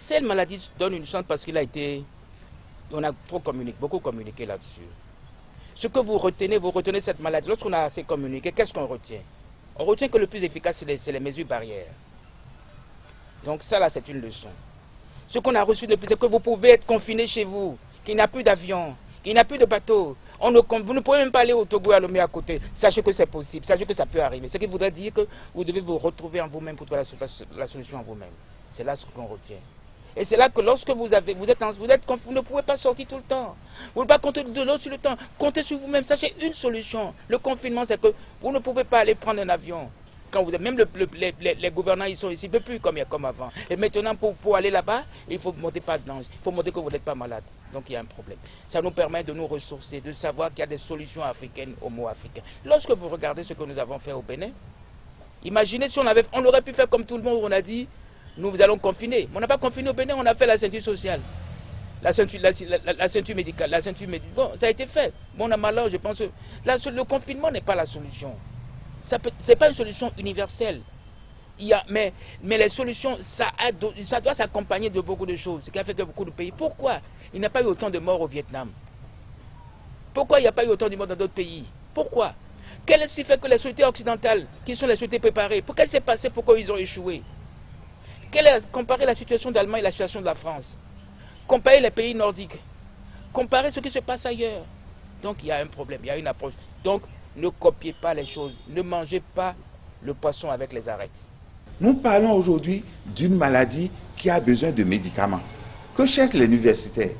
Cette maladie donne une chance parce qu'il a été... On a beaucoup communiqué là-dessus. Ce que vous retenez cette maladie. Lorsqu'on a assez communiqué, qu'est-ce qu'on retient? On retient que le plus efficace, c'est les mesures barrières. Donc ça, là, c'est une leçon. Ce qu'on a reçu depuis, c'est que vous pouvez être confiné chez vous, qu'il n'y a plus d'avion, qu'il n'y a plus de bateau. Vous ne pouvez même pas aller au Togo et à Lomé à côté. Sachez que c'est possible, sachez que ça peut arriver. Ce qui voudrait dire que vous devez vous retrouver en vous-même pour trouver la solution en vous-même. C'est là ce qu'on retient. Et c'est là que lorsque vous ne pouvez pas sortir tout le temps. Vous ne pouvez pas compter de l'autre sur le temps. Comptez sur vous-même. Sachez une solution. Le confinement, c'est que vous ne pouvez pas aller prendre un avion. Quand vous êtes, même les gouvernants, ils sont ici, ils ne peuvent plus comme avant. Et maintenant, pour aller là-bas, il faut monter pas de danger. Il faut montrer que vous n'êtes pas malade. Donc il y a un problème. Ça nous permet de nous ressourcer, de savoir qu'il y a des solutions africaines aux maux africains. Lorsque vous regardez ce que nous avons fait au Bénin, imaginez si on aurait pu faire comme tout le monde, on a dit, nous allons confiner. Mais on n'a pas confiné au Bénin, on a fait la ceinture sociale. La ceinture médicale, Bon, ça a été fait. Bon, on a malheur, je pense que le confinement n'est pas la solution. Ce n'est pas une solution universelle. Mais les solutions, ça doit s'accompagner de beaucoup de choses. Ce qui a fait que beaucoup de pays... Pourquoi il n'y a pas eu autant de morts au Vietnam? Pourquoi il n'y a pas eu autant de morts dans d'autres pays? Pourquoi? Qu'est-ce qui fait que les sociétés occidentales, qui sont les sociétés préparées, qu'est-ce qui s'est passé? Pourquoi ils ont échoué? Comparer la situation d'Allemagne et la situation de la France. Comparer les pays nordiques. Comparer ce qui se passe ailleurs. Donc il y a un problème, il y a une approche. Donc ne copiez pas les choses. Ne mangez pas le poisson avec les arêtes. Nous parlons aujourd'hui d'une maladie qui a besoin de médicaments. Que cherchent les universitaires?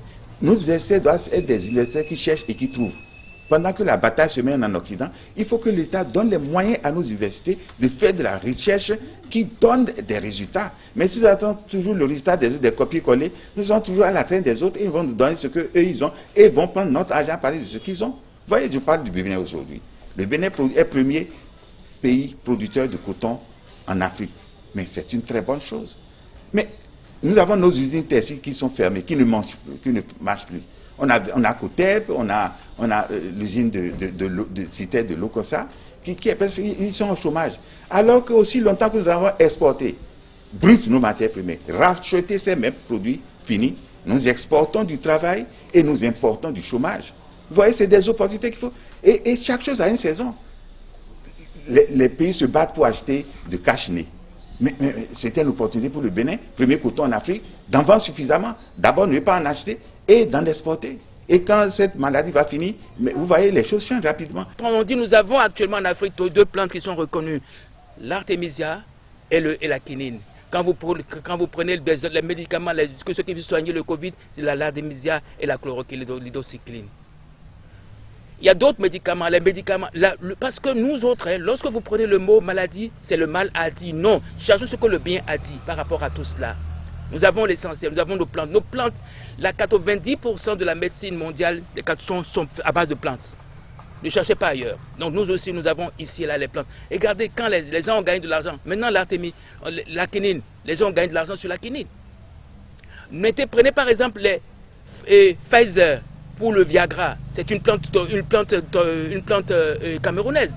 Nos universitaires doivent être des universitaires qui cherchent et qui trouvent. Pendant que la bataille se mène en Occident, il faut que l'État donne les moyens à nos universités de faire de la recherche qui donne des résultats. Mais si nous attendons toujours le résultat des copier-coller, nous sommes toujours à la traîne des autres et ils vont nous donner ce qu'eux ils ont et vont prendre notre argent à partir de ce qu'ils ont. Vous voyez, je parle du Bénin aujourd'hui. Le Bénin est le premier pays producteur de coton en Afrique. Mais c'est une très bonne chose. Mais nous avons nos usines textiles qui sont fermées, qui ne marchent plus. On a Cotep, on a l'usine de Cité de Lokossa, ils sont au chômage. Alors que aussi longtemps que nous avons exporté brut nos matières premières, racheté ces mêmes produits finis, nous exportons du travail et nous importons du chômage. Vous voyez, c'est des opportunités qu'il faut. Et chaque chose a une saison. Les pays se battent pour acheter de cache-nez. Mais c'était l'opportunité pour le Bénin, premier coton en Afrique, d'en vendre suffisamment. D'abord, ne pas en acheter et d'en exporter. Et quand cette maladie va finir, vous voyez, les choses changent rapidement. On dit nous avons actuellement en Afrique deux plantes qui sont reconnues, l'artémisia et la quinine. Quand vous prenez les médicaments, ceux qui vont soigner le Covid, c'est l'artémisia et la chloroquine. Il y a d'autres médicaments, parce que nous autres, lorsque vous prenez le mot maladie, c'est le mal a dit. Non, cherchons ce que le bien a dit par rapport à tout cela. Nous avons l'essentiel, nous avons nos plantes. Nos plantes, 90% de la médecine mondiale sont à base de plantes. Ne cherchez pas ailleurs. Donc nous aussi, nous avons ici et là les plantes. Et regardez, quand les gens ont gagné de l'argent, maintenant la quinine, les gens ont gagné de l'argent sur la quinine. Prenez par exemple les Pfizer. Pour le Viagra, c'est une plante camerounaise,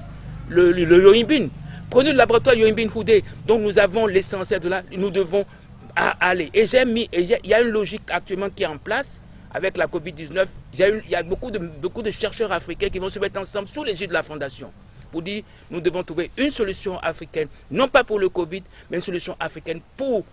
le yohimbine. Prenez le laboratoire Yohimbine Foudé, donc nous avons l'essentiel de là, nous devons aller. Et il y a une logique actuellement qui est en place avec la Covid-19. Il y a beaucoup de chercheurs africains qui vont se mettre ensemble sous l'égide de la Fondation pour dire nous devons trouver une solution africaine, non pas pour le Covid, mais une solution africaine pour...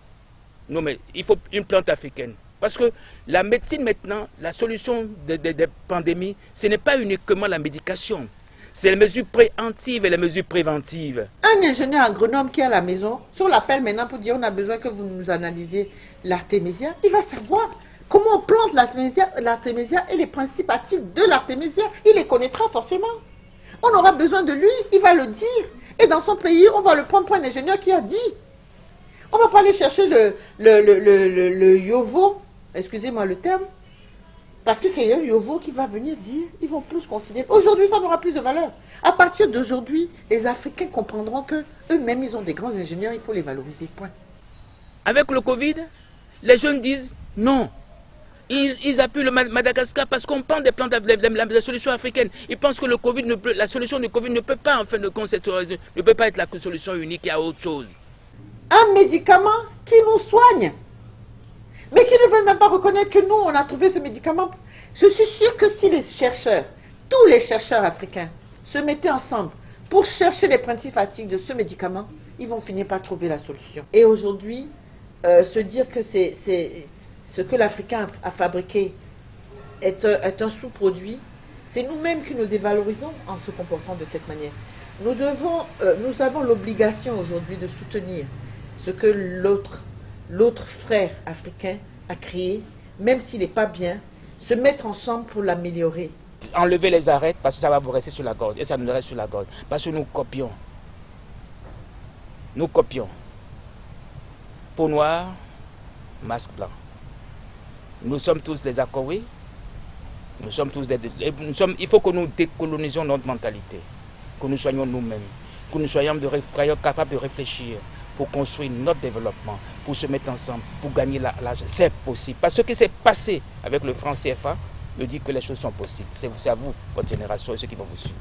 Non, mais il faut une plante africaine. Parce que la médecine maintenant, la solution des pandémies, ce n'est pas uniquement la médication. C'est les mesures préemptives et les mesures préventives. Un ingénieur agronome qui est à la maison, si on l'appelle maintenant pour dire on a besoin que vous nous analysiez l'artémisia, il va savoir comment on plante l'artémisia et les principes actifs de l'artémisia. Il les connaîtra forcément. On aura besoin de lui, il va le dire. Et dans son pays, on va le prendre pour un ingénieur qui a dit. On ne va pas aller chercher le yovo, excusez-moi le terme, parce que c'est un yovo qui va venir dire, ils vont plus considérer. Aujourd'hui, ça n'aura plus de valeur. À partir d'aujourd'hui, les Africains comprendront qu'eux-mêmes, ils ont des grands ingénieurs, il faut les valoriser, point. Avec le Covid, les jeunes disent non. Ils appuient le Madagascar parce qu'on prend des plantes, la solution africaine. Ils pensent que la solution du Covid ne peut pas, en fin de compte, ne peut pas être la solution unique, il y a autre chose. Un médicament qui nous soigne. veulent même pas reconnaître que nous, on a trouvé ce médicament. Je suis sûre que si les chercheurs, tous les chercheurs africains, se mettaient ensemble pour chercher les principes actifs de ce médicament, ils vont finir par trouver la solution. Et aujourd'hui, se dire que c'est ce que l'Africain a fabriqué est un sous-produit, c'est nous-mêmes qui nous dévalorisons en se comportant de cette manière. Nous avons l'obligation aujourd'hui de soutenir ce que l'autre frère africain a créé, même s'il n'est pas bien, se mettre ensemble pour l'améliorer. Enlever les arêtes parce que ça va vous rester sur la gorge et ça nous reste sur la gorge. Parce que nous copions. Nous copions. Peau noire, masque blanc. Nous sommes tous des Akowé. Nous sommes tous il faut que nous décolonisions notre mentalité. Que nous soyons nous-mêmes. Que nous soyons capables de réfléchir pour construire notre développement, pour se mettre ensemble, pour gagner l'argent. C'est possible. Parce que ce qui s'est passé avec le franc CFA me dit que les choses sont possibles. C'est à vous, votre génération et ceux qui vont vous suivre.